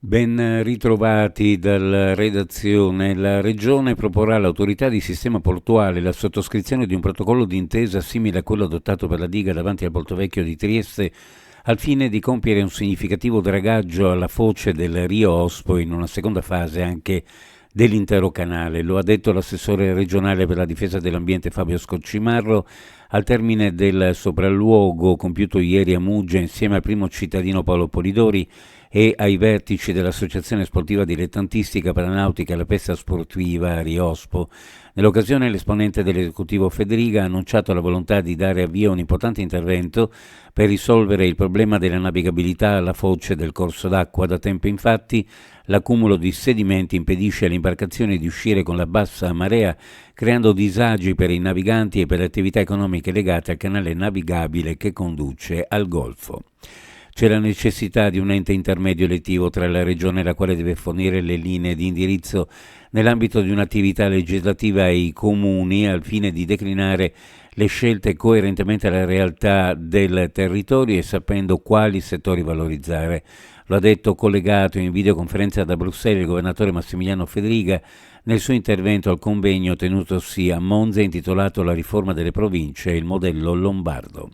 Ben ritrovati dalla redazione. La Regione proporrà all'autorità di sistema portuale la sottoscrizione di un protocollo d'intesa simile a quello adottato per la diga davanti al Porto Vecchio di Trieste al fine di compiere un significativo dragaggio alla foce del Rio Ospo in una seconda fase anche dell'intero canale. Lo ha detto l'assessore regionale per la difesa dell'ambiente Fabio Scoccimarro al termine del sopralluogo compiuto ieri a Muggia insieme al primo cittadino Paolo Polidori e ai vertici dell'Associazione Sportiva Dilettantistica Paranautica e la Pesca Sportiva Riospo. Nell'occasione l'esponente dell'esecutivo Federica ha annunciato la volontà di dare avvio a un importante intervento per risolvere il problema della navigabilità alla foce del corso d'acqua. Da tempo infatti l'accumulo di sedimenti impedisce alle imbarcazioni di uscire con la bassa marea, creando disagi per i naviganti e per le attività economiche legate al canale navigabile che conduce al Golfo. C'è la necessità di un ente intermedio elettivo tra la Regione, la quale deve fornire le linee di indirizzo nell'ambito di un'attività legislativa ai comuni al fine di declinare le scelte coerentemente alla realtà del territorio e sapendo quali settori valorizzare. Lo ha detto collegato in videoconferenza da Bruxelles il governatore Massimiliano Federica nel suo intervento al convegno tenutosi a Monza intitolato La riforma delle province e il modello lombardo.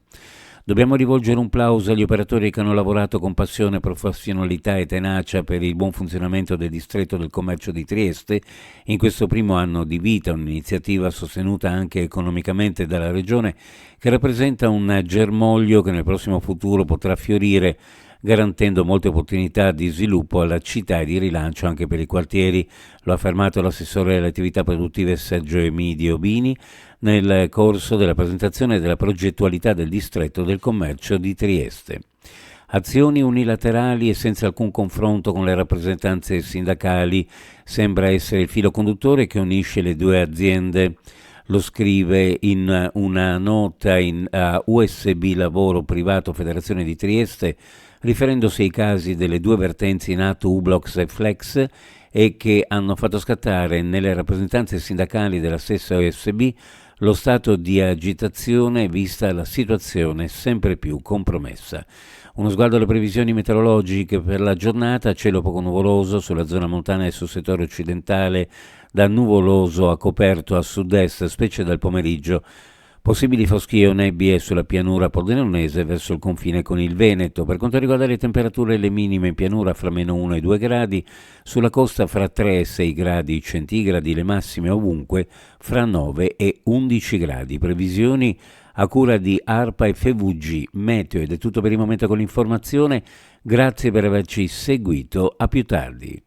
Dobbiamo rivolgere un plauso agli operatori che hanno lavorato con passione, professionalità e tenacia per il buon funzionamento del distretto del commercio di Trieste in questo primo anno di vita, un'iniziativa sostenuta anche economicamente dalla Regione che rappresenta un germoglio che nel prossimo futuro potrà fiorire garantendo molte opportunità di sviluppo alla città e di rilancio anche per i quartieri. Lo ha affermato l'assessore alle attività produttive Sergio Emidio Bini nel corso della presentazione della progettualità del distretto del commercio di Trieste. Azioni unilaterali e senza alcun confronto con le rappresentanze sindacali sembra essere il filo conduttore che unisce le due aziende. Lo scrive in una nota a USB Lavoro Privato Federazione di Trieste, riferendosi ai casi delle due vertenze in atto Ublox e Flex e che hanno fatto scattare nelle rappresentanze sindacali della stessa USB lo stato di agitazione vista la situazione sempre più compromessa. Uno sguardo alle previsioni meteorologiche per la giornata: cielo poco nuvoloso sulla zona montana e sul settore occidentale, da nuvoloso a coperto a sud-est, specie dal pomeriggio. Possibili foschie o nebbie sulla pianura pordenonese verso il confine con il Veneto. Per quanto riguarda le temperature, le minime in pianura fra -1 e 2 gradi, sulla costa fra 3 e 6 gradi centigradi, le massime ovunque fra 9 e 11 gradi. Previsioni a cura di ARPA e FVG Meteo. Ed è tutto per il momento con l'informazione. Grazie per averci seguito. A più tardi.